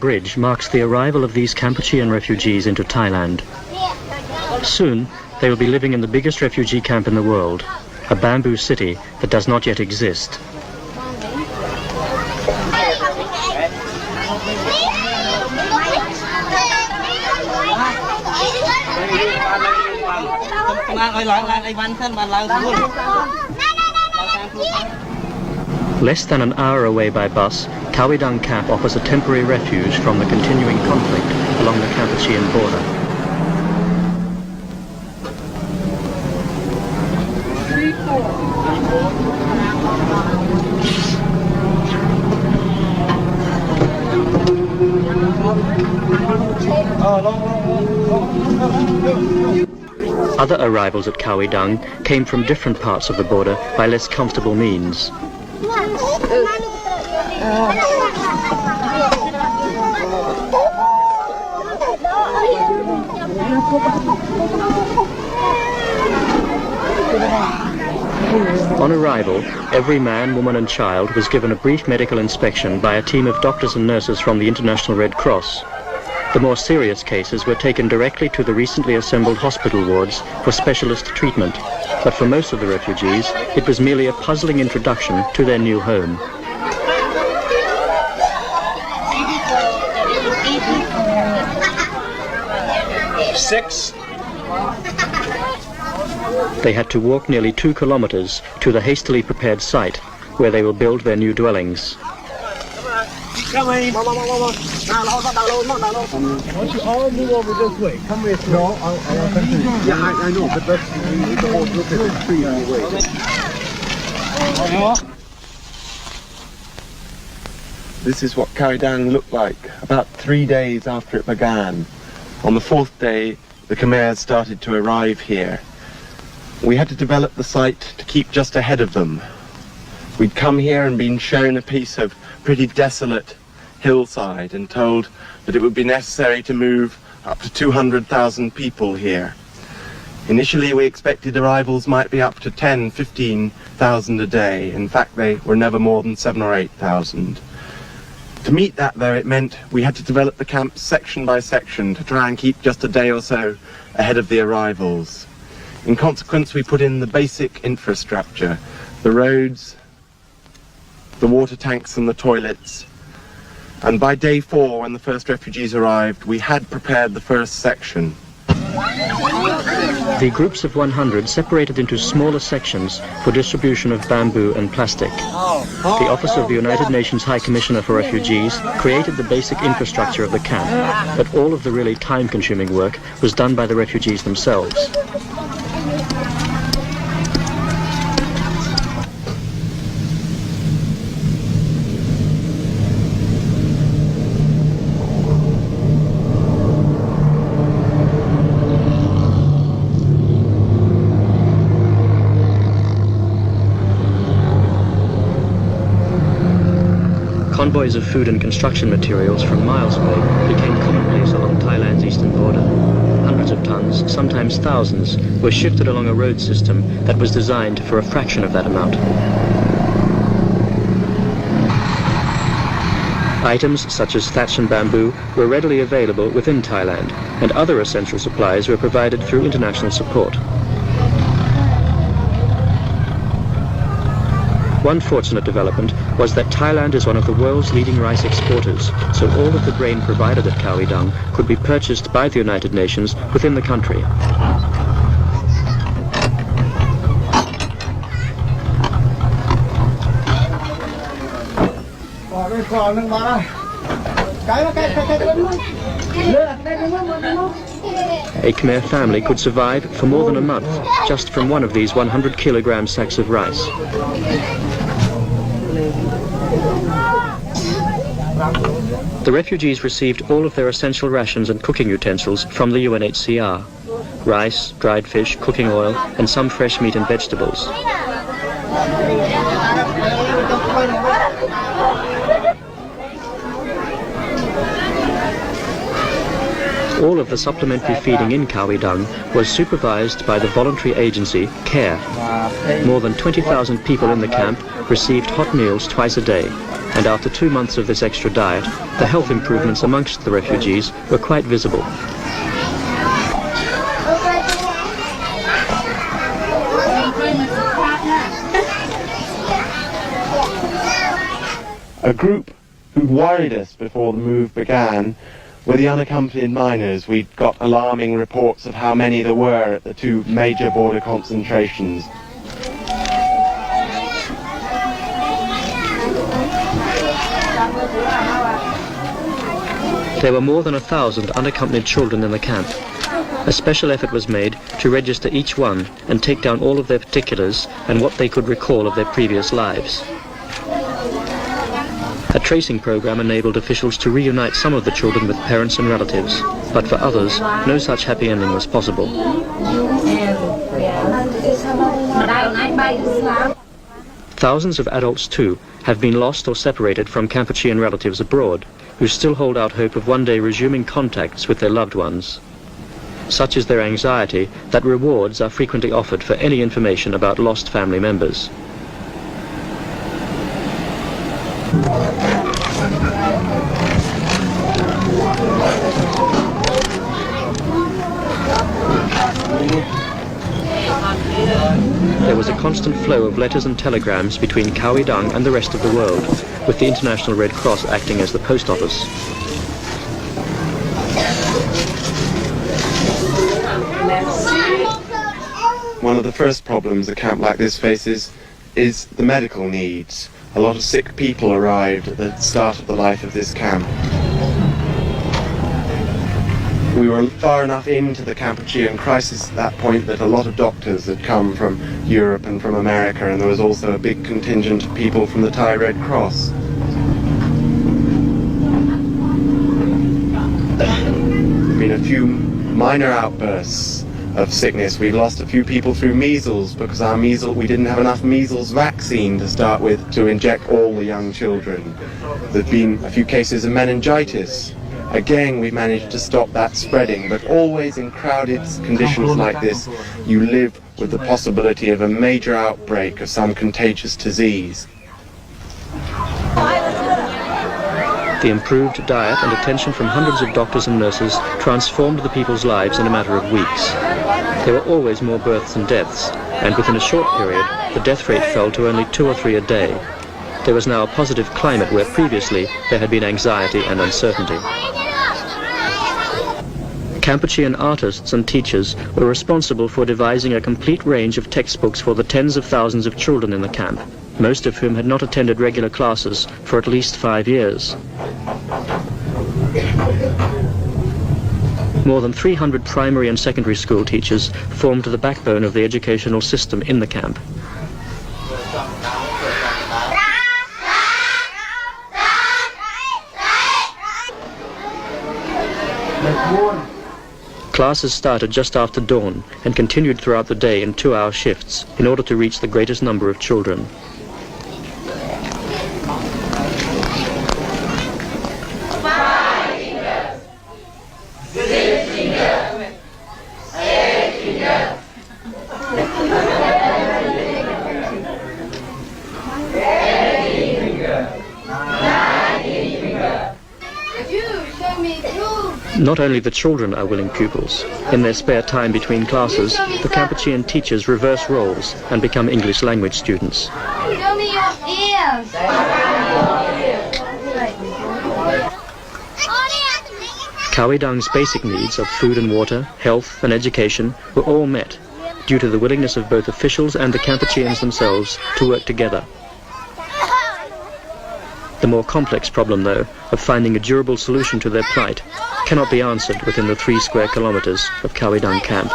Bridge marks the arrival of these Kampuchean refugees into Thailand. Soon, they will be living in the biggest refugee camp in the world, a bamboo city that does not yet exist. Less than an hour away by bus, Kawidang Camp offers a temporary refuge from the continuing conflict along the Kampuchean border. Other arrivals at Kawidang came from different parts of the border by less comfortable means. On arrival, every man, woman and child was given a brief medical inspection by a team of doctors and nurses from the International Red Cross. The more serious cases were taken directly to the recently assembled hospital wards for specialist treatment, but for most of the refugees, it was merely a puzzling introduction to their new home. Six. They had to walk nearly 2 kilometers to the hastily prepared site where they will build their new dwellings. All move over this way. Come with me. No, I'll continue. Yeah, I know, but let's look at the tree anyway. This is what Kawidang looked like about 3 days after it began. On the 4th day, the Khmers started to arrive here. We had to develop the site to keep just ahead of them. We'd come here and been shown a piece of pretty desolate hillside and told that it would be necessary to move up to 200,000 people here. Initially, we expected arrivals might be up to 10, 15,000 a day. In fact, they were never more than 7 or 8,000. To meet that, though, it meant we had to develop the camp section by section to try and keep just a day or so ahead of the arrivals. In consequence, we put in the basic infrastructure, the roads, the water tanks and the toilets. And by day 4, when the first refugees arrived, we had prepared the first section. The groups of 100 separated into smaller sections for distribution of bamboo and plastic. The Office of the United Nations High Commissioner for Refugees created the basic infrastructure of the camp, but all of the really time-consuming work was done by the refugees themselves. Convoys of food and construction materials from miles away became commonplace along Thailand's eastern border. Hundreds of tons, sometimes thousands, were shifted along a road system that was designed for a fraction of that amount. Items such as thatch and bamboo were readily available within Thailand, and other essential supplies were provided through international support. One fortunate development was that Thailand is one of the world's leading rice exporters, so all of the grain provided at Kawidang could be purchased by the United Nations within the country. A Khmer family could survive for more than a month just from one of these 100-kilogram sacks of rice. The refugees received all of their essential rations and cooking utensils from the UNHCR: rice, dried fish, cooking oil, and some fresh meat and vegetables. All of the supplementary feeding in Kawidang was supervised by the voluntary agency CARE. More than 20,000 people in the camp received hot meals twice a day. and after 2 months of this extra diet, the health improvements amongst the refugees were quite visible. A group who worried us before the move began were the unaccompanied minors. We got alarming reports of how many there were at the 2 major border concentrations. There were more than 1,000 unaccompanied children in the camp. A special effort was made to register each one and take down all of their particulars and what they could recall of their previous lives. A tracing program enabled officials to reunite some of the children with parents and relatives, but for others, no such happy ending was possible. Thousands of adults, too, have been lost or separated from Kampuchean relatives abroad, who still hold out hope of one day resuming contacts with their loved ones. Such is their anxiety that rewards are frequently offered for any information about lost family members. There was a constant flow of letters and telegrams between Kawi Dang and the rest of the world, with the International Red Cross acting as the post office. One of the first problems a camp like this faces is the medical needs. A lot of sick people arrived at the start of the life of this camp. We were far enough into the Kampuchean crisis at that point that a lot of doctors had come from Europe and from America, and there was also a big contingent of people from the Thai Red Cross. There have been a few minor outbursts of sickness. We've lost a few people through measles because we didn't have enough measles vaccine to start with to inject all the young children. There have been a few cases of meningitis. Again, we've managed to stop that spreading, but always in crowded conditions like this, you live with the possibility of a major outbreak of some contagious disease. The improved diet and attention from hundreds of doctors and nurses transformed the people's lives in a matter of weeks. There were always more births and deaths, and within a short period, the death rate fell to only 2 or 3 a day. There was now a positive climate where previously there had been anxiety and uncertainty. Kampuchean artists and teachers were responsible for devising a complete range of textbooks for the tens of thousands of children in the camp, most of whom had not attended regular classes for at least 5 years. More than 300 primary and secondary school teachers formed the backbone of the educational system in the camp. Classes started just after dawn and continued throughout the day in 2-hour shifts in order to reach the greatest number of children. Not only the children are willing pupils. In their spare time between classes, the Kampuchean teachers reverse roles and become English language students. Show me your ears. Kawi Dang's basic needs of food and water, health and education were all met due to the willingness of both officials and the Kampucheans themselves to work together. The more complex problem, though, of finding a durable solution to their plight cannot be answered within the 3 square kilometers of Kawi Dang camp.